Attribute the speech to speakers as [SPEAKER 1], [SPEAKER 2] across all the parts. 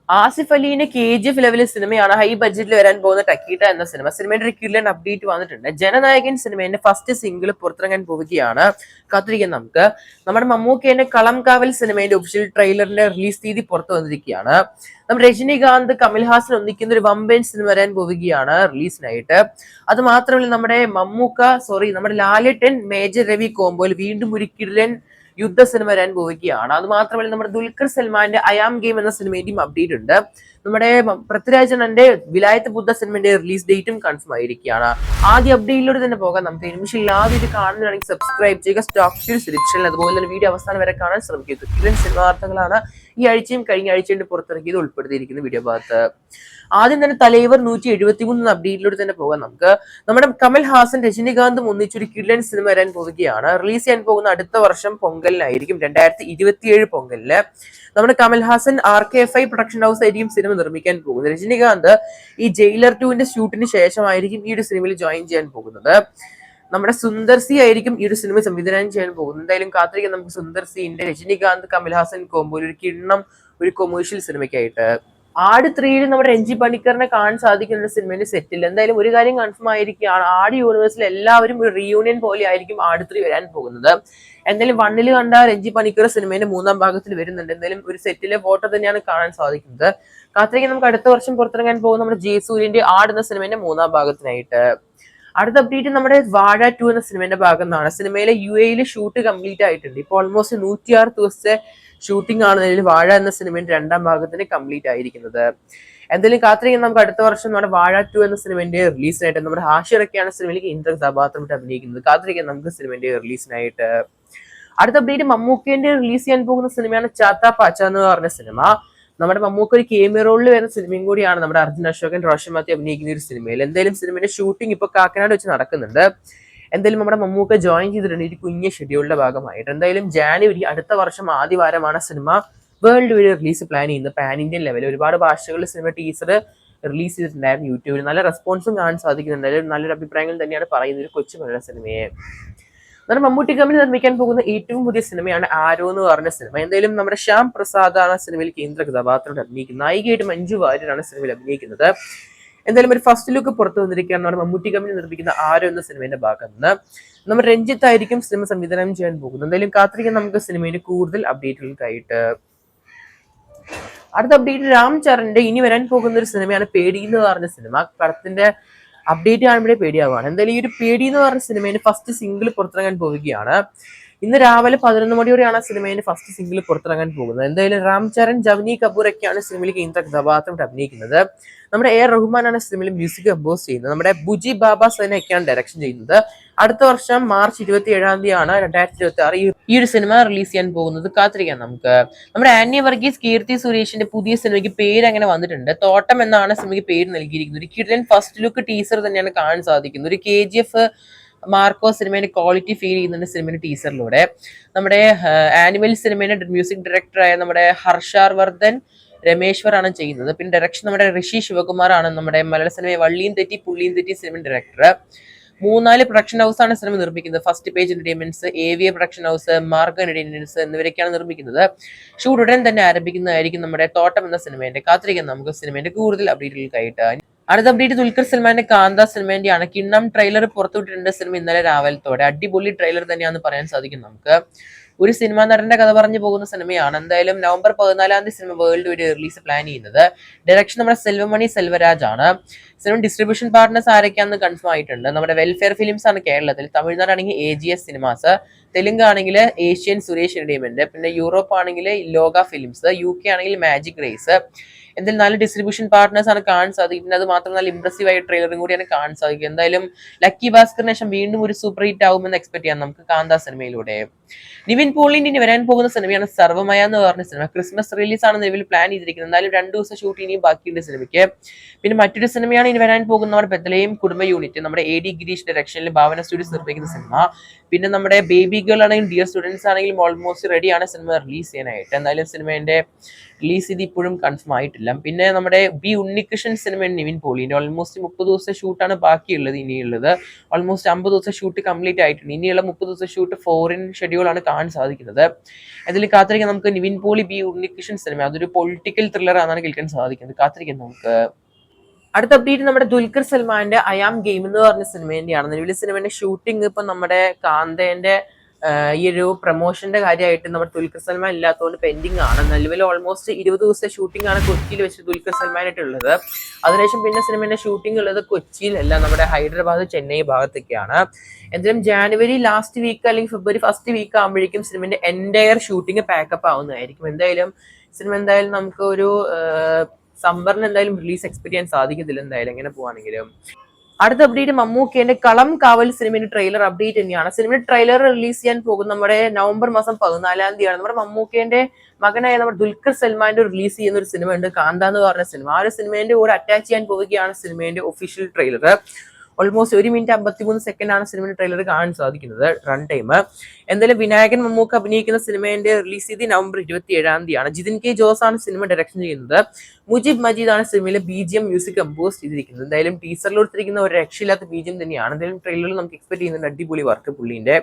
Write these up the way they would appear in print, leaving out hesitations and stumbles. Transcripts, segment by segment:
[SPEAKER 1] Asif അലീന്റെ KGF ലെവലിലെ സിനിമയാണ് high ബഡ്ജറ്റിൽ വരാൻ പോകുന്ന ടക്കീട്ട എന്ന സിനിമ. സിനിമയുടെ ഒരു കില്ലൻ അപ്ഡേറ്റ് വന്നിട്ടുണ്ട്. ജനനായകൻ സിനിമയുടെ ഫസ്റ്റ് സിംഗിൾ പുറത്തിറങ്ങാൻ പോവുകയാണ്. കാത്തിരിക്കാം നമുക്ക്. നമ്മുടെ മമ്മൂക്കേന്റെ കളംകാവൽ സിനിമയുടെ ഒഫീഷ്യൽ ട്രെയിലറിന്റെ റിലീസ് തീയതി പുറത്തു വന്നിരിക്കുകയാണ്. നമ്മുടെ രജനീകാന്ത് കമൽഹാസൻ ഒന്നിക്കുന്ന ഒരു വമ്പൻ സിനിമ വരാൻ പോവുകയാണ് റിലീസിനായിട്ട്. അത് മാത്രമല്ല നമ്മുടെ ലാലേട്ടൻ മേജർ രവി കോംബോയിൽ വീണ്ടും ഒരു കില്ലൻ യുദ്ധ സിനിമ വരാൻ പോവുകയാണ്. അത് മാത്രമല്ല നമ്മുടെ ദുൽഖർ സൽമാന്റെ അയാം ഗെയിം എന്ന സിനിമയുടെയും അപ്ഡേറ്റ് ഉണ്ട്. നമ്മുടെ പൃഥ്വിരാജന്റെ വിലായത്ത് ബുദ്ധ സിനിമയുടെ റിലീസ് ഡേറ്റും കൺഫേം ആയിരിക്കുകയാണ്. ആദ്യ അപ്ഡേറ്റിലൂടെ തന്നെ പോകാം നമുക്ക്. നിമിഷം ആദ്യം ഇത് കാണുന്നതാണെങ്കിൽ സബ്സ്ക്രൈബ് ചെയ്യുക. സ്റ്റോക്ക് ഡിസ്ക്രിപ്ഷനിൽ അതുപോലെ തന്നെ വീഡിയോ അവസാനം വരെ കാണാൻ ശ്രമിക്കുക. കിരൺ സിനിമ വാർത്തകളാണ് ഈ ആഴ്ചയും കഴിഞ്ഞ ആഴ്ചയും പുറത്തിറക്കിയത് ഉൾപ്പെടുത്തിയിരിക്കുന്ന വീഡിയോ ഭാഗത്ത്. ആദ്യം തന്നെ തലൈവർ 173 അപ്ഡേറ്റിലൂടെ തന്നെ പോകാം നമുക്ക്. നമ്മുടെ കമൽഹാസൻ രജനീകാന്തും ഒന്നിച്ചൊരു കില്ലൻ സിനിമ വരാൻ പോവുകയാണ്. റിലീസ് ചെയ്യാൻ പോകുന്ന അടുത്ത വർഷം പൊങ്കലിനായിരിക്കും, 2027 പൊങ്കലിന്. നമ്മുടെ കമൽഹാസൻ RK5 പ്രൊഡക്ഷൻ ഹൗസ് ആയിരിക്കും സിനിമ നിർമ്മിക്കാൻ പോകുന്നത്. രജനീകാന്ത് ഈ ജയിലർ 2ന്റെ ഷൂട്ടിന് ശേഷമായിരിക്കും ഈ ഒരു സിനിമയിൽ ജോയിൻ ചെയ്യാൻ പോകുന്നത്. നമ്മുടെ സുന്ദർ സി ആയിരിക്കും ഈ ഒരു സിനിമ സംവിധാനം ചെയ്യാൻ പോകുന്നത്. എന്തായാലും കാത്തിരിക്കാം നമുക്ക് സുന്ദർ സിന്റെ രജനീകാന്ത് കമൽഹാസൻ കോംബോയിൽ ഒരു കിണ്ണം ഒരു കൊമേഴ്ഷ്യൽ സിനിമയ്ക്കായിട്ട്. ആട് 3 നമ്മുടെ രഞ്ജി പണിക്കറിനെ കാണാൻ സാധിക്കുന്ന ഒരു സിനിമയുടെ സെറ്റിൽ എന്തായാലും ഒരു കാര്യം കൺഫേം ആയിരിക്കുകയാണ്. ആട് യൂണിവേഴ്സിൽ എല്ലാവരും ഒരു റീയൂണിയൻ പോലെ ആയിരിക്കും ആട് 3 വരാൻ പോകുന്നത്. എന്തായാലും 1 കണ്ട രഞ്ജി പണിക്കർ സിനിമയുടെ 3ാം ഭാഗത്തിൽ വരുന്നുണ്ട്. എന്തായാലും ഒരു സെറ്റിലെ ഫോട്ടോ തന്നെയാണ് കാണാൻ സാധിക്കുന്നത്. കാത്തിരിക്കാൻ നമുക്ക് അടുത്ത വർഷം പുറത്തിറങ്ങാൻ പോകുന്ന നമ്മുടെ ജയസൂര്യന്റെ ആട് എന്ന സിനിമയുടെ 3ാം ഭാഗത്തിനായിട്ട്. അടുത്ത അപ്ഡേറ്റ് നമ്മുടെ വാഴ 2 എന്ന സിനിമയുടെ ഭാഗം എന്നാണ്. സിനിമയിലെ UAE ഷൂട്ട് കംപ്ലീറ്റ് ആയിട്ടുണ്ട്. ഇപ്പോൾ ഓൾമോസ്റ്റ് 106 ദിവസത്തെ ഷൂട്ടിംഗ് ആണ് നിലവിൽ വാഴ എന്ന സിനിമയുടെ 2ാം ഭാഗത്തിന് കംപ്ലീറ്റ് ആയിരിക്കുന്നത്. എന്തായാലും കാത്തിരിക്കാൻ നമുക്ക് അടുത്ത വർഷം നമ്മുടെ വാഴ 2 എന്ന സിനിമയുടെ റിലീസിനായിട്ട്. നമ്മുടെ ഹാഷിറൊക്കെയാണ് സിനിമയിലേക്ക് കഥാപാത്രമായിട്ട് അഭിനയിക്കുന്നത്. കാത്തിരിക്കാൻ നമുക്ക് സിനിമയുടെ റിലീസിനായിട്ട്. അടുത്ത അപ്ഡേറ്റ് മമ്മൂക്കേന്റെ റിലീസ് ചെയ്യാൻ പോകുന്ന സിനിമയാണ് ചാത്ത പാച്ച എന്ന് പറഞ്ഞ സിനിമ. നമ്മുടെ മമ്മൂക്ക ഒരു കേമിയോ റോളിൽ വരുന്ന സിനിമയും കൂടിയാണ് നമ്മുടെ അർജുൻ അശോകൻ റോഷൻ മാത്യു അഭിനയിക്കുന്ന ഒരു സിനിമയിൽ. എന്തായാലും സിനിമയുടെ ഷൂട്ടിംഗ് ഇപ്പൊ കാക്കനാട് വെച്ച് നടക്കുന്നുണ്ട്. എന്തായാലും നമ്മുടെ മമ്മൂക്ക ജോയിൻ ചെയ്തിട്ടുണ്ട് ഒരു കുഞ്ഞ് ഷെഡ്യൂളിന്റെ ഭാഗമായിട്ട്. എന്തായാലും ജാനുവരി അടുത്ത വർഷം ആദ്യ വാരമാണ് cinema world wide release plan ചെയ്യുന്നത്. പാൻ ഇന്ത്യൻ ലെവലിൽ ഒരുപാട് ഭാഷകളിൽ സിനിമ ടീസർ റിലീസ് ചെയ്തിട്ടുണ്ടായിരുന്നു യൂട്യൂബിൽ. നല്ല റെസ്പോൺസും കാണാൻ സാധിക്കുന്നുണ്ട്. നല്ലൊരു അഭിപ്രായങ്ങൾ തന്നെയാണ് പറയുന്നത് ഒരു കൊച്ചു മലയാള സിനിമയെ. നമ്മുടെ മമ്മൂട്ടി കമ്പനി നിർമ്മിക്കാൻ പോകുന്ന ഏറ്റവും പുതിയ സിനിമയാണ് ആരോ എന്ന് പറഞ്ഞ സിനിമ. എന്തായാലും നമ്മുടെ ശ്യാം പ്രസാദ് ആണ് സിനിമയിൽ കേന്ദ്ര കഥാപാത്രം അഭിനയിക്കുന്നത്. നായികയായിട്ട് മഞ്ജു വാര്യരാണ് സിനിമയിൽ അഭിനയിക്കുന്നത്. എന്തായാലും ഒരു ഫസ്റ്റ് ലുക്ക് പുറത്തു വന്നിരിക്കുകയാണ് നമ്മുടെ മമ്മൂട്ടി കമ്പനി നിർമ്മിക്കുന്ന ആരോ എന്ന സിനിമയുടെ ഭാഗത്ത് നിന്ന്. നമ്മൾ രഞ്ജിത്ത് ആയിരിക്കും സിനിമ സംവിധാനം ചെയ്യാൻ പോകുന്നത്. എന്തായാലും കാത്തിരിക്കാൻ നമുക്ക് സിനിമയുടെ കൂടുതൽ അപ്ഡേറ്റുകൾക്കായിട്ട്. അടുത്ത അപ്ഡേറ്റ് രാം ചരണിന്റെ ഇനി വരാൻ പോകുന്ന ഒരു സിനിമയാണ് പേടി എന്ന് പറഞ്ഞ സിനിമ. പടത്തിന്റെ അപ്ഡേറ്റ് കാണുമ്പോഴേ പേടിയാവാണ്. എന്തായാലും ഈ ഒരു പേടി എന്ന് പറഞ്ഞ സിനിമയുടെ ഫസ്റ്റ് സിംഗിൾ പുറത്തിറങ്ങാൻ പോവുകയാണ്. ഇന്ന് രാവിലെ 11 മണിയോടെയാണ് സിനിമയുടെ ഫസ്റ്റ് സിംഗിൾ പുറത്തിറങ്ങാൻ പോകുന്നത്. എന്തായാലും രാം ചരൺ, ജവനി കപൂർ ഒക്കെയാണ് സിനിമയിൽ കേന്ദ്ര കഥാപാത്രം അഭിനയിക്കുന്നത്. നമ്മുടെ റഹ്മാനാണ് സിനിമയിൽ മ്യൂസിക് കമ്പോസ് ചെയ്യുന്നത്. നമ്മുടെ ബുജി ബാബ സൈനൊക്കെയാണ് ഡയറക്ഷൻ ചെയ്യുന്നത്. അടുത്ത വർഷം മാർച്ച് 27-ാം തീയതിയാണ് 2026 ഈ ഒരു സിനിമ റിലീസ് ചെയ്യാൻ പോകുന്നത്. കാത്തിരിക്കാം നമുക്ക്. നമ്മുടെ ആന്നി വർഗീസ്, കീർത്തി സുരേഷിന്റെ പുതിയ സിനിമയ്ക്ക് പേര് അങ്ങനെ വന്നിട്ടുണ്ട്. തോട്ടം എന്നാണ് സിനിമയ്ക്ക് പേര് നൽകിയിരിക്കുന്നത്. ഒരു കിഡ്ലൻ ഫസ്റ്റ് ലുക്ക് ടീസർ തന്നെയാണ് കാണാൻ സാധിക്കുന്നത്. ഒരു KGF മാർക്കോ സിനിമയുടെ ക്വാളിറ്റി ഫീൽ ചെയ്യുന്നുണ്ട് സിനിമയുടെ ടീസറിലൂടെ. നമ്മുടെ ആനിമൽ സിനിമയുടെ മ്യൂസിക് ഡയറക്ടറായ നമ്മുടെ ഹർഷാർ വർദ്ധൻ രമേശ്വർ ആണ് ചെയ്യുന്നത്. പിന്നെ ഡയറക്ഷൻ നമ്മുടെ ഋഷി ശിവകുമാർ ആണ് നമ്മുടെ മലയാള സിനിമയെ വള്ളിയും തെറ്റി പുള്ളിയും തെറ്റി സിനിമ ഡയറക്ടർ. 3-4 പ്രൊഡക്ഷൻ ഹൗസാണ് സിനിമ നിർമ്മിക്കുന്നത്. First page entertainments, AVA production house, മാർഗ എന്റർടൈൻമെന്റ്സ് എന്നിവരൊക്കെയാണ് നിർമ്മിക്കുന്നത്. ഷൂട്ട് ഉടൻ തന്നെ ആരംഭിക്കുന്നതായിരിക്കും നമ്മുടെ തോട്ടം എന്ന സിനിമയുടെ. കാത്തിരിക്കാൻ നമുക്ക് സിനിമയുടെ കൂടുതൽ അപ്ഡേറ്റുകൾക്കായിട്ട്. അടുത്ത അപ്ഡേറ്റ് ദുൽഖർ സൽമാന്റെ കാന്ത സിനിമേന്റെയാണ്. കിണ്ണം ട്രെയിലർ പുറത്തുവിട്ടിട്ടുണ്ട് സിനിമ ഇന്നലെ രാവിലത്തോടെ. അടിപൊളി ട്രെയിലർ തന്നെയാണെന്ന് പറയാൻ സാധിക്കും നമുക്ക്. ഒരു സിനിമാ നടന്റെ കഥ പറഞ്ഞു പോകുന്ന സിനിമയാണ്. എന്തായാലും നവംബർ 14-ാം തീയതി cinema world wide release plan ചെയ്യുന്നത്. ഡയറക്ഷൻ നമ്മുടെ സെൽവമണി സെൽവരാജ് ആണ്. സിനിമ ഡിസ്ട്രിബ്യൂഷൻ പാർട്ട്നേഴ്സ് ആരൊക്കെയാണെന്ന് കൺഫേം ആയിട്ടുണ്ട്. നമ്മുടെ വെൽഫെയർ ഫിലിംസ് ആണ് കേരളത്തിൽ. തമിഴ്നാടാണെങ്കിൽ AGS സിനിമാസ്, തെലുങ്ക് ആണെങ്കിൽ ഏഷ്യൻ സുരേഷ് എന്റർടൈൻമെന്റ്, പിന്നെ യൂറോപ്പ് ആണെങ്കിൽ ലോക ഫിലിംസ്, UK ആണെങ്കിൽ മാജിക് റേസ്. എന്തായാലും നല്ല ഡിസ്ട്രിബ്യൂഷൻ പാർട്ട്നേഴ്സ് ആണ് കാണാൻ സാധിക്കുന്നത്. അത് മാത്രം നല്ല ഇംപ്രസീവ് ആയ ട്രെയിലറും കൂടിയാണ് കാണാൻ സാധിക്കുക. എന്തായാലും ലക്കി ഭാസ്കറിന് ശേഷം വീണ്ടും ഒരു സൂപ്പർ ഹിറ്റ് ആവുമെന്ന് എക്സ്പെക്ട് ചെയ്യാം നമുക്ക് കാന്ത സിനിമയിലൂടെ. നിവിൻ പോളിന്റെ ഇനി വരാൻ പോകുന്ന സിനിമയാണ് സർവമയ എന്ന് പറഞ്ഞ സിനിമ. ക്രിസ്മസ് റിലീസ് ആണ് നിലവിൽ പ്ലാൻ ചെയ്തിരിക്കുന്നത്. എന്തായാലും 2 ദിവസം ഷൂട്ട് ഇനിയും ബാക്കിയുണ്ട് സിനിമയ്ക്ക്. പിന്നെ മറ്റൊരു സിനിമയാണ് ഇനി വരാൻ പോകുന്ന നമ്മുടെ ബെത്ലഹേം കുടുംബ യൂണിറ്റ്. നമ്മുടെ AD ഗിരീഷ് ഡയറക്ഷനിൽ ഭാവന സ്റ്റുഡിയോസ് നിർമ്മിക്കുന്ന സിനിമ. പിന്നെ നമ്മുടെ ബേബി ഗേൾ ആണെങ്കിലും ഡിയർ സ്റ്റുഡൻസ് ആണെങ്കിലും ഓൾമോസ്റ്റ് റെഡിയാണ് സിനിമ റിലീസ് ചെയ്യാനായിട്ട്. എന്തായാലും സിനിമേന്റെ റിലീസ് ഇത് ഇപ്പോഴും കൺഫേം ആയിട്ടില്ല. പിന്നെ നമ്മുടെ ബി ഉണ്ണികൃഷ്ണൻ സിനിമ നിവിൻ പോളിന്റെ ഓൾമോസ്റ്റ് 30 ദിവസത്തെ ഷൂട്ടാണ് ബാക്കിയുള്ളത്. ഇനിയുള്ളത് ഓൾമോസ്റ്റ് 50 ദിവസം ഷൂട്ട് കംപ്ലീറ്റ് ആയിട്ടുണ്ട്. ഇനിയുള്ള 30 ദിവസം ഷൂട്ട് ഫോറിൻ ഷെഡ്യൂളാണ് കാണാൻ സാധിക്കുന്നത്. അതിൽ കാത്തിരിക്കാൻ നമുക്ക് നിവിൻ പോളി ബി ഉണ്ണികൃഷ്ണൻ സിനിമ, അതൊരു പൊളിറ്റിക്കൽ ത്രില്ലർ ആണെന്നാണ് കേൾക്കാൻ സാധിക്കുന്നത്. കാത്തിരിക്കാൻ നമുക്ക്. അടുത്ത അപ്ഡേറ്റ് നമ്മുടെ ദുൽഖർ സൽമാന്റെ ഐ ആം ഗെയിം എന്ന് പറഞ്ഞ സിനിമേന്റെയാണ്. നിലവിലെ സിനിമയുടെ ഷൂട്ടിംഗ് ഇപ്പൊ നമ്മുടെ കാന്തേന്റെ ഈ ഒരു പ്രൊമോഷന്റെ കാര്യമായിട്ട് നമ്മുടെ ദുൽഖർ സൽമാൻ ഇല്ലാത്തതുകൊണ്ട് പെൻഡിങ് ആണ്. നിലവിൽ ഓൾമോസ്റ്റ് 20 ദിവസത്തെ ഷൂട്ടിംഗ് ആണ് കൊച്ചിയിൽ വെച്ച് ദുൽഖർ സൽമാനായിട്ടുള്ളത്. അതിനുശേഷം പിന്നെ സിനിമയുടെ ഷൂട്ടിംഗ് ഉള്ളത് കൊച്ചിയിലല്ല, നമ്മുടെ ഹൈദരാബാദ് ചെന്നൈ ഭാഗത്തൊക്കെയാണ്. എന്തായാലും ജാനുവരി ലാസ്റ്റ് വീക്ക് അല്ലെങ്കിൽ ഫെബ്രുവരി ഫസ്റ്റ് വീക്ക് ആകുമ്പോഴേക്കും സിനിമയുടെ എൻറ്റയർ ഷൂട്ടിംഗ് പാക്കപ്പ് ആവുന്നതായിരിക്കും. എന്തായാലും സിനിമ എന്തായാലും നമുക്ക് ഒരു സമ്മറിന് എന്തായാലും റിലീസ് എക്സ്പെക്ട് ചെയ്യാൻ സാധിക്കത്തില്ല എന്തായാലും എങ്ങനെ പോവാണെങ്കിലും. അടുത്ത അപ്ഡേറ്റ് മമ്മൂക്കേന്റെ കളം കാവൽ സിനിമയുടെ ട്രെയിലർ അപ്ഡേറ്റ് തന്നെയാണ്. സിനിമയുടെ ട്രെയിലർ റിലീസ് ചെയ്യാൻ പോകും നമ്മുടെ നവംബർ മാസം 14-ാം തീയതിയാണ്. നമ്മുടെ മമ്മൂക്കേന്റെ മകനായ നമ്മുടെ ദുൽഖർ സൽമാന്റെ റിലീസ് ചെയ്യുന്ന ഒരു സിനിമ ഉണ്ട്, കാന്ത എന്ന് പറഞ്ഞ സിനിമ. ആ ഒരു സിനിമേന്റെ കൂടെ അറ്റാച്ച് ചെയ്യാൻ പോവുകയാണ് സിനിമേന്റെ official trailer. Almost 1 minute 53 second ആണ് സിനിമയുടെ ട്രെയിലർ കാണാൻ സാധിക്കുന്നത് റൺ ടൈം. എന്തായാലും വിനായകൻ മമ്മൂക്ക അഭിനയിക്കുന്ന സിനിമേന്റെ റിലീസ് ചെയ്ത് നവംബർ 27-ാം തീയതിയാണ്. ജിതിൻ കെ ജോസ് ആണ് സിനിമ ഡയറക്ഷൻ ചെയ്യുന്നത്. മുജീബ് മജീദ് ആണ് സിനിമയിലെ BGM മ്യൂസിക് കമ്പോസ് ചെയ്തിരിക്കുന്നത്. എന്തായാലും ടീസറിൽ കൊടുത്തിരിക്കുന്ന ഒരു രക്ഷയില്ലാത്ത BGM തന്നെയാണ്. എന്തായാലും ട്രെയിലറിൽ നമുക്ക് എക്സ്പെക്ട് ചെയ്യുന്നുണ്ട് അടിപൊളി വർക്ക് പുള്ളിന്റെ.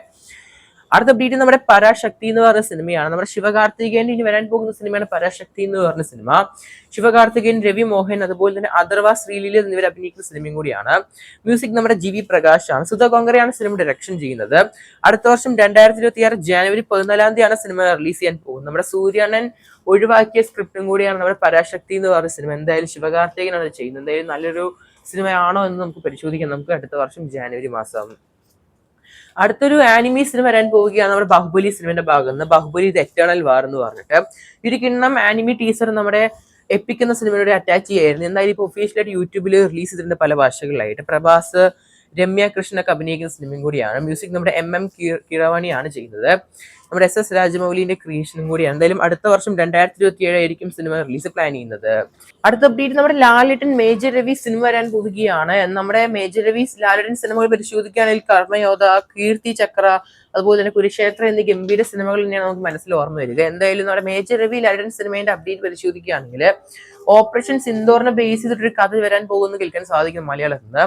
[SPEAKER 1] അടുത്ത അപ്ഡേറ്റ് നമ്മുടെ പരാശക്തി എന്ന് പറഞ്ഞ സിനിമയാണ്. നമ്മുടെ ശിവകാർത്തികേയൻ ഇനി വരാൻ പോകുന്ന സിനിമയാണ് പരാശക്തി എന്ന് പറഞ്ഞ സിനിമ. ശിവകാർത്തികേയൻ, രവി മോഹൻ, അതുപോലെ തന്നെ അഥർവ, ശ്രീലീല എന്നിവർ അഭിനയിക്കുന്ന സിനിമയും കൂടിയാണ്. മ്യൂസിക് നമ്മുടെ GV പ്രകാശ് ആണ്. സുധ കോങ്കരയാണ് സിനിമ ഡയറക്ഷൻ ചെയ്യുന്നത്. അടുത്ത വർഷം 2026 ജനുവരി 14-ാം തീയതിയാണ് സിനിമ റിലീസ് ചെയ്യാൻ പോകുന്നത്. നമ്മുടെ സൂര്യണ്ണൻ ഒഴിവാക്കിയ സ്ക്രിപ്റ്റും കൂടിയാണ് നമ്മുടെ പരാശക്തി എന്ന് പറഞ്ഞ സിനിമ. എന്തായാലും ശിവകാർത്തികനാണ് ചെയ്യുന്നത്. എന്തായാലും നല്ലൊരു സിനിമയാണോ എന്ന് നമുക്ക് പരിശോധിക്കാം നമുക്ക് അടുത്ത വർഷം ജനുവരി മാസം. അടുത്തൊരു ആനിമി സിനിമ വരാൻ പോവുകയാണ് നമ്മുടെ ബാഹുബലി സിനിമയുടെ ഭാഗത്ത് നിന്ന്. ബാഹുബലി ദ എറ്റേണൽ വാർ എന്ന് പറഞ്ഞിട്ട് ഒരു കിണ്ണം ആനിമി ടീസർ നമ്മുടെ എപ്പിക് എന്ന സിനിമയോട് അറ്റാച്ച് ചെയ്യായിരുന്നു. എന്തായാലും ഇപ്പോൾ ഒഫീഷ്യലായിട്ട് യൂട്യൂബിൽ റിലീസ് ചെയ്തിട്ടുണ്ട് പല ഭാഷകളിലായിട്ട്. പ്രഭാസ്, രമ്യ കൃഷ്ണനൊക്കെ അഭിനയിക്കുന്ന സിനിമയും കൂടിയാണ്. മ്യൂസിക് നമ്മുടെ MM കിരവാണിയാണ് ചെയ്യുന്നത്. നമ്മുടെ SS രാജമൗലിന്റെ ക്രിയേഷനും കൂടിയാണ്. എന്തായാലും അടുത്ത വർഷം 2027 ആയിരിക്കും സിനിമ റിലീസ് പ്ലാൻ ചെയ്യുന്നത്. അടുത്ത അപ്ഡേറ്റ് നമ്മുടെ ലാലേട്ടൻ മേജർ രവി സിനിമ വരാൻ പോവുകയാണ്. നമ്മുടെ മേജർ രവി ലാലേട്ടൻ സിനിമകൾ പരിശോധിക്കുകയാണെങ്കിൽ കർമ്മയോധ, കീർത്തി ചക്ര, അതുപോലെ തന്നെ കുരുക്ഷേത്ര എന്നീ ഗംഭീര സിനിമകൾ തന്നെയാണ് നമുക്ക് മനസ്സിൽ ഓർമ്മ വരിക. എന്തായാലും നമ്മുടെ മേജർ രവി ലാലേട്ടൻ സിനിമയുടെ അപ്ഡേറ്റ് പരിശോധിക്കുകയാണെങ്കിൽ ഓപ്പറേഷൻ സിന്ദൂറിനെ ബേസ് ചെയ്തിട്ടൊരു കഥ വരാൻ പോകുമെന്ന് കേൾക്കാൻ സാധിക്കും മലയാളത്തിൽ നിന്ന്.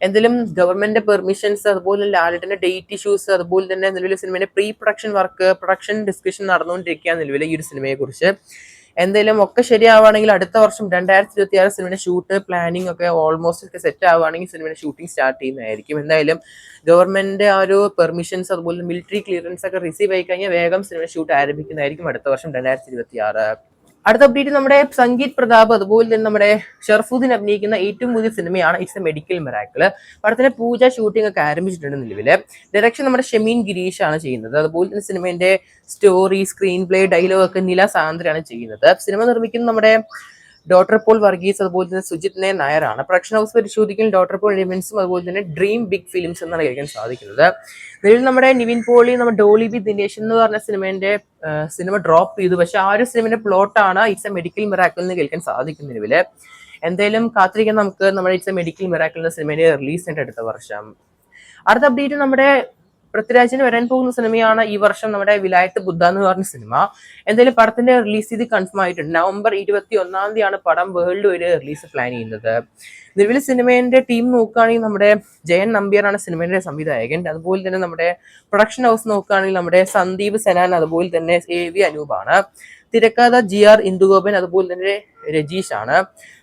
[SPEAKER 1] എന്തെങ്കിലും ഗവൺമെന്റ് പെർമിഷൻസ്, അതുപോലെ ലാലേട്ടന്റെ ഡേറ്റ് ഇഷ്യൂസ്, അതുപോലെ തന്നെ നിലവിലെ സിനിമയുടെ pre production work, production discussion നടന്നുകൊണ്ടിരിക്കുകയാണ് നിലവിലെ ഈ ഒരു സിനിമയെ കുറിച്ച്. എന്തായാലും ഒക്കെ ശരിയാവുകയാണെങ്കിൽ അടുത്ത വർഷം 2026 സിനിമയുടെ ഷൂട്ട് പ്ലാനിങ് ഒക്കെ ഓൾമോസ്റ്റ് ഒക്കെ സെറ്റ് ആവുകയാണെങ്കിൽ സിനിമയുടെ ഷൂട്ടിംഗ് സ്റ്റാർട്ട് ചെയ്യുന്നതായിരിക്കും. എന്തായാലും ഗവൺമെന്റ് ആ ഒരു പെർമിഷൻസ് അതുപോലെ മിലിറ്ററി ക്ലിയറൻസ് ഒക്കെ റിസീവ് ആയി കഴിഞ്ഞാൽ വേഗം സിനിമ ഷൂട്ട് ആരംഭിക്കുന്നതായിരിക്കും അടുത്ത വർഷം 2026. അടുത്ത അപ്ഡേറ്റ് നമ്മുടെ സംഗീത് പ്രതാപ് അതുപോലെ തന്നെ നമ്മുടെ ഷർഫുദ്ദീൻ അഭിനയിക്കുന്ന ഏറ്റവും പുതിയ സിനിമയാണ് ഇറ്റ്സ് എ മെഡിക്കൽ മിറാക്കിൾ. പടത്തിന്റെ പൂജ ഷൂട്ടിംഗ് ഒക്കെ ആരംഭിച്ചിട്ടുണ്ട് നിലവില്. ഡയറക്ഷൻ നമ്മുടെ ഷമീൻ ഗിരീഷ് ആണ് ചെയ്യുന്നത്. അതുപോലെ തന്നെ സിനിമയുടെ സ്റ്റോറി, സ്ക്രീൻ പ്ലേ, ഡയലോഗ് ഒക്കെ നില സാന്ദ്രയാണ് ചെയ്യുന്നത്. സിനിമ നിർമ്മിക്കുന്നത് നമ്മുടെ ഡോക്ടർ പോൾ വർഗീസ് അതുപോലെ തന്നെ സുജിത് നായരാണ്. പ്രൊഡക്ഷൻ ഹൗസ് പരിശോധിക്കുന്ന ഡോക്ടർ പോൾ എലിമെന്റ്സും അതുപോലെ തന്നെ ഡ്രീം ബിഗ് ഫിലിംസ് എന്നാണ് കേൾക്കാൻ സാധിക്കുന്നത്. നിലവിൽ നമ്മുടെ നിവിൻ പോളി നമ്മുടെ ഡോളി ബി ദിനേശ് എന്ന് പറഞ്ഞ സിനിമ ഡ്രോപ്പ് ചെയ്തു. പക്ഷെ ആ ഒരു സിനിമയുടെ പ്ലോട്ടാണ് ഇറ്റ്സ് എ മെഡിക്കൽ മിറാക്കിൾ എന്ന് കേൾക്കാൻ സാധിക്കും നിലവില്. എന്തായാലും കാത്തിരിക്കാൻ നമുക്ക് നമ്മുടെ ഇറ്റ്സ് എ മെഡിക്കൽ മിറാക്കിൾ എന്ന സിനിമയുടെ റിലീസ് ഉണ്ട് അടുത്ത വർഷം. അടുത്ത അപ്ഡേറ്റ് നമ്മുടെ പൃഥ്വിരാജിന് വരാൻ പോകുന്ന സിനിമയാണ് ഈ വർഷം നമ്മുടെ വിലായത്ത് ബുദ്ധ എന്ന് പറഞ്ഞ സിനിമ. എന്തായാലും പടത്തിന്റെ റിലീസ് ചെയ്ത് കൺഫേം ആയിട്ടുണ്ട്. നവംബർ 21-ാം തീയതിയാണ് പടം വേൾഡ് വരെ റിലീസ് പ്ലാൻ ചെയ്യുന്നത്. നിലവിൽ സിനിമേന്റെ ടീം നോക്കുകയാണെങ്കിൽ നമ്മുടെ ജയൻ നമ്പ്യാറാണ് സിനിമയുടെ സംവിധായകൻ. അതുപോലെ തന്നെ നമ്മുടെ പ്രൊഡക്ഷൻ ഹൗസ് നോക്കുകയാണെങ്കിൽ നമ്മുടെ സന്ദീപ് സെനാൻ അതുപോലെ തന്നെ AV അനൂപാണ്. തിരക്കഥ GR ഇന്ദുഗോപൻ അതുപോലെ തന്നെ രജീഷ് ആണ്.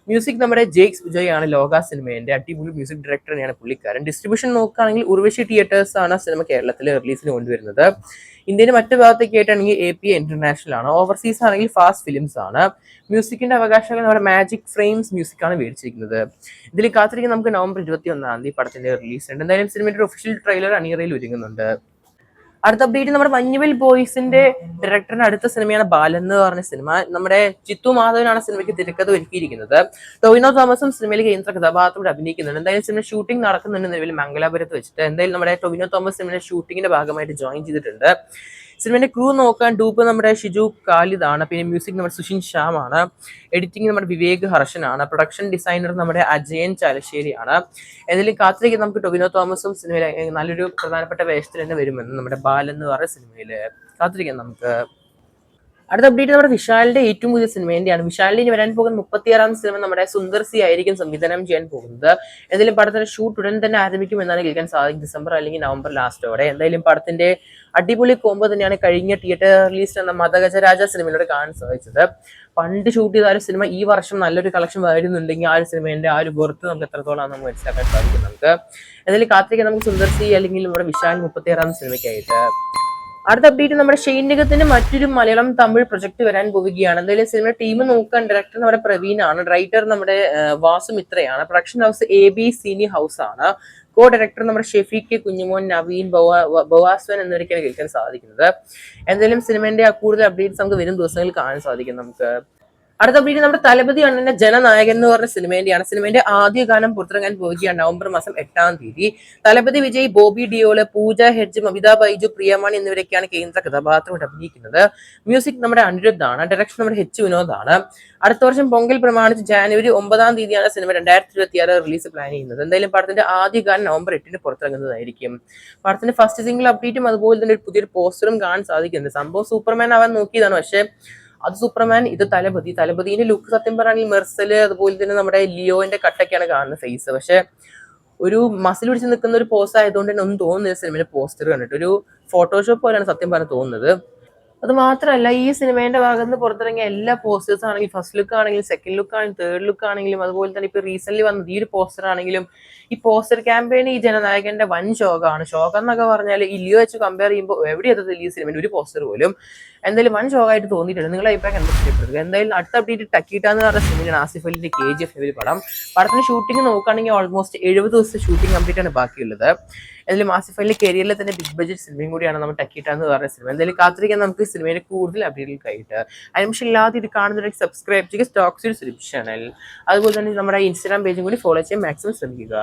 [SPEAKER 1] മ്യൂസിക് നമ്മുടെ ജെയ്ക്സ് വിജയ് ആണ്. ലോക സിനിമേന്റെ അടിപൊളി മ്യൂസിക് ഡയറക്ടർ തന്നെയാണ് പുള്ളിക്കാരൻ. ഡിസ്ട്രിബ്യൂഷൻ നോക്കുകയാണെങ്കിൽ ഉർവശി തിയേറ്റേഴ്സ് ആണ് സിനിമ കേരളത്തിൽ റിലീസിന് കൊണ്ടുവരുന്നത്. ഇന്ത്യയുടെ മറ്റു ഭാഗത്തേക്ക് ആയിട്ടാണെങ്കിൽ APA ഇന്റർനാഷണൽ ആണ്. ഓവർസീസ് ആണെങ്കിൽ ഫാസ്റ്റ് ഫിലിംസ് ആണ്. മ്യൂസിക്കിന്റെ അവകാശങ്ങൾ നമ്മുടെ മാജിക് ഫ്രെയിംസ് മ്യൂസിക് ആണ് മേടിച്ചിരിക്കുന്നത്. ഇതിൽ കാത്തിരിക്കും നമുക്ക് നവംബർ 21-ാം തീയതി പടത്തിന്റെ റിലീസ് ഉണ്ട്. എന്തായാലും സിനിമയുടെ ഒഫീഷ്യൽ ട്രെയിലർ അണിയറയിൽ ഒരുങ്ങുന്നുണ്ട്. അടുത്ത അപ്ഡേറ്റ് നമ്മുടെ മഞ്ഞുവൽ ബോയ്സിന്റെ ഡയറക്ടറിന്റെ അടുത്ത സിനിമയാണ് ബാലൻ എന്ന് പറഞ്ഞ സിനിമ. നമ്മുടെ ചിത്തു മാധവനാണ് സിനിമയ്ക്ക് തിരക്കഥ ഒരുക്കിയിരിക്കുന്നത്. ടൊവിനോ തോമസും സിനിമയിൽ കേന്ദ്ര കഥാപാത്രത്തോട് അഭിനയിക്കുന്നുണ്ട്. എന്തായാലും സിനിമ ഷൂട്ടിംഗ് നടക്കുന്നുണ്ട് നിലവിൽ മംഗലാപുരത്ത് വെച്ചിട്ട്. എന്തായാലും നമ്മുടെ ടൊവിനോ തോമസ് സിനിമയുടെ ഷൂട്ടിങ്ങിന്റെ ഭാഗമായിട്ട് ജോയിൻ ചെയ്തിട്ടുണ്ട്. സിനിമയുടെ ക്രൂ നോക്കാൻ ഡൂപ്പ് നമ്മുടെ ഷിജു ഖാലിദാണ്, പിന്നെ മ്യൂസിക് നമ്മുടെ സുഷിൻ ശ്യാമാണ്, എഡിറ്റിംഗ് നമ്മുടെ വിവേക് ഹർഷനാണ്, പ്രൊഡക്ഷൻ ഡിസൈനർ നമ്മുടെ അജയൻ ചാലശ്ശേരിയാണ്. ഏതായാലും കാത്തിരിക്കും നമുക്ക് ടൊവിനോ തോമസും സിനിമയിൽ നല്ലൊരു പ്രധാനപ്പെട്ട വേഷത്തിൽ തന്നെ വരുമെന്ന് നമ്മുടെ ബാലൻ എന്ന് പറയുന്ന സിനിമയിൽ കാത്തിരിക്കാം നമുക്ക്. അടുത്ത അപ്ഡേറ്റ് നമ്മുടെ വിശാലിന്റെ ഏറ്റവും പുതിയ സിനിമേന്റെയാണ്. വിശാലിന് ഇനി വരാൻ പോകുന്ന 36ാം സിനിമ നമ്മുടെ സുന്ദർ സി ആയിരിക്കും സംവിധാനം ചെയ്യാൻ പോകുന്നത്. എന്തായാലും പടത്തിന്റെ ഷൂട്ട് ഉടൻ തന്നെ ആരംഭിക്കും എന്നാണ് കേൾക്കാൻ സാധിക്കും, ഡിസംബർ അല്ലെങ്കിൽ നവംബർ ലാസ്റ്റോടെ. എന്തായാലും പടത്തിന്റെ അടിപൊളി കോമ്പോ തന്നെയാണ് കഴിഞ്ഞ തിയേറ്റർ റിലീസ് എന്ന മതഗജരാജ സിനിമയിലൂടെ കാണാൻ സാധിച്ചത്. പണ്ട് ഷൂട്ട് ചെയ്ത ആ ഒരു സിനിമ ഈ വർഷം നല്ലൊരു കളക്ഷൻ വരുന്നുണ്ടെങ്കിൽ ആ ഒരു സിനിമേന്റെ ആ ഒരു വെറുത്ത് നമുക്ക് എത്രത്തോളം നമുക്ക് മനസ്സിലാക്കാൻ സാധിക്കും നമുക്ക്. എന്തായാലും കാത്തിരിക്കാൻ നമുക്ക് സുന്ദർ സി അല്ലെങ്കിൽ നമ്മുടെ വിശാൽ 36ാം സിനിമയ്ക്കായിട്ട്. അടുത്ത അപ്ഡേറ്റ് നമ്മുടെ ഷെയ്ൻ നിഗത്തിന്റെ മറ്റൊരു മലയാളം തമിഴ് പ്രൊജക്ട് വരാൻ പോവുകയാണ്. എന്തായാലും സിനിമ ടീം നോക്കാൻ ഡയറക്ടർ നമ്മുടെ പ്രവീൺ ആണ്, റൈറ്റർ നമ്മുടെ വാസു മിത്രയാണ്, production house AB cine house ആണ്, കോ ഡയറക്ടർ നമ്മുടെ ഷെഫീഖ് കുഞ്ഞുമോൻ, നവീൻ, ബവാസ്വൻ എന്നിവരൊക്കെയാണ് കേൾക്കാൻ സാധിക്കുന്നത്. എന്തായാലും സിനിമയുടെ കൂടുതൽ അപ്ഡേറ്റ്സ് നമുക്ക് വരും ദിവസങ്ങളിൽ കാണാൻ സാധിക്കും നമുക്ക്. അടുത്ത അപ്ഡേറ്റ് നമ്മുടെ തലപതി അണ്ണന്റെ ജനനായകൻ എന്ന് പറഞ്ഞ സിനിമേന്റെയാണ്. സിനിമയുടെ ആദ്യ ഗാനം പുറത്തിറങ്ങാൻ പോവുകയാണ് നവംബർ മാസം 8-ാം തീയതി. തലപതി വിജയ്, ബോബി ഡിയോള്, പൂജ ഹെഡ്ജ്, മമിത ബൈജു, പ്രിയമണി എന്നിവരൊക്കെയാണ് കേന്ദ്ര കഥാപാത്രമായിട്ട് അഭിനയിക്കുന്നത്. മ്യൂസിക് നമ്മുടെ അനിരുദ്ധ് ആണ്, ഡയറക്ഷൻ നമ്മുടെ വിനോദ് ആണ്. അടുത്ത വർഷം പൊങ്കൽ പ്രമാണിച്ച് ജാനുവരി 9-ാം തീയതിയാണ് സിനിമ 2026 റിലീസ് പ്ലാൻ ചെയ്യുന്നത്. എന്തായാലും പടത്തിന്റെ ആദ്യ ഗാനം നവംബർ 8-ന് പുറത്തിറങ്ങുന്നതായിരിക്കും. പടത്തിന്റെ ഫസ്റ്റ് സിംഗിൾ അപ്ഡേറ്റും അതുപോലെ തന്നെ ഒരു പുതിയൊരു പോസ്റ്ററും കാണാൻ സാധിക്കുന്നുണ്ട്. സംഭവം സൂപ്പർമാൻ ആവാൻ നോക്കിയതാണ്, പക്ഷെ അത് സൂപ്പർമാൻ, ഇത് തലപതി. തലപതിന്റെ ലുക്ക് സത്യം പറയുകയാണെങ്കിൽ മെർസല് അതുപോലെ തന്നെ നമ്മുടെ ലിയോന്റെ കട്ടൊക്കെയാണ് കാണുന്ന ഫേസ്. പക്ഷെ ഒരു മസിൽ പിടിച്ച് നിൽക്കുന്ന ഒരു പോസ്റ്റ് ആയതുകൊണ്ട് തന്നെ ഒന്നും തോന്നുന്നില്ല സിനിമയുടെ പോസ്റ്റർ കണ്ടിട്ട്. ഒരു ഫോട്ടോഷോപ്പ് പോലെയാണ് സത്യം പറഞ്ഞ് തോന്നുന്നത്. അത് മാത്രമല്ല ഈ സിനിമേന്റെ ഭാഗത്ത് നിന്ന് പുറത്തിറങ്ങിയ എല്ലാ പോസ്റ്റേഴ്സ് ആണെങ്കിലും ഫസ്റ്റ് ലുക്ക് ആണെങ്കിലും സെക്കൻഡ് ലുക്ക് ആണെങ്കിലും തേർഡ് ലുക്ക് ആണെങ്കിലും അതുപോലെ തന്നെ ഇപ്പൊ റീസെന്റ് വന്നത് ഈ ഒരു പോസ്റ്റർ ആണെങ്കിലും ഈ പോസ്റ്റർ ക്യാമ്പയിൻ ഈ ജനനായകന്റെ വൻ ശോകമാണ്. ശോകം എന്നൊക്കെ പറഞ്ഞാൽ ഈ ലിയോ വെച്ച് കമ്പയർ ചെയ്യുമ്പോൾ എവിടെ എത്തത്തില്ല ഈ സിനിമയിൽ ഒരു പോസ്റ്റർ പോലും. എന്തായാലും വൻ ശോകമായിട്ട് തോന്നിയിട്ടുണ്ട്. നിങ്ങളെ അഭിപ്രായം എന്താ ഇഷ്ടപ്പെടുക? എന്തായാലും അടുത്ത അപ്ഡേറ്റ് ടക്കീട്ട എന്ന് പറഞ്ഞ സിനിമയാണ് ആസിഫ് അലിന്റെ KGF പടം. പടത്തിന് ഷൂട്ടിംഗ് നോക്കുകയാണെങ്കിൽ ഓൾമോസ്റ്റ് 70 ദിവസത്തെ ഷൂട്ടിംഗ് കംപ്ലീറ്റ് ആണ് ബാക്കിയുള്ളത്. എന്തായാലും ആസിഫ് അലിന്റെ കരിയറിലെ തന്നെ ബിഗ് ബഡ്ജറ്റ് സിനിമയും കൂടിയാണ് നമ്മൾ ടക്കീട്ട എന്ന് പറഞ്ഞ സിനിമ. എന്തായാലും കാത്തിരിക്കാൻ നമുക്ക് സിനിമയുടെ കൂടുതൽ അപ്ഡേറ്റുകൾക്കായിട്ട്. അതിനുശേഷം ഇല്ലാതെ ഇത് കാണുന്നവർക്ക് സബ്സ്ക്രൈബ് ചെയ്യുക സ്റ്റോക്സ് ചാനൽ. അതുപോലെ തന്നെ നമ്മുടെ ഇൻസ്റ്റാഗ്രാം പേജും കൂടി ഫോളോ ചെയ്യാൻ മാക്സിമം ശ്രമിക്കുക.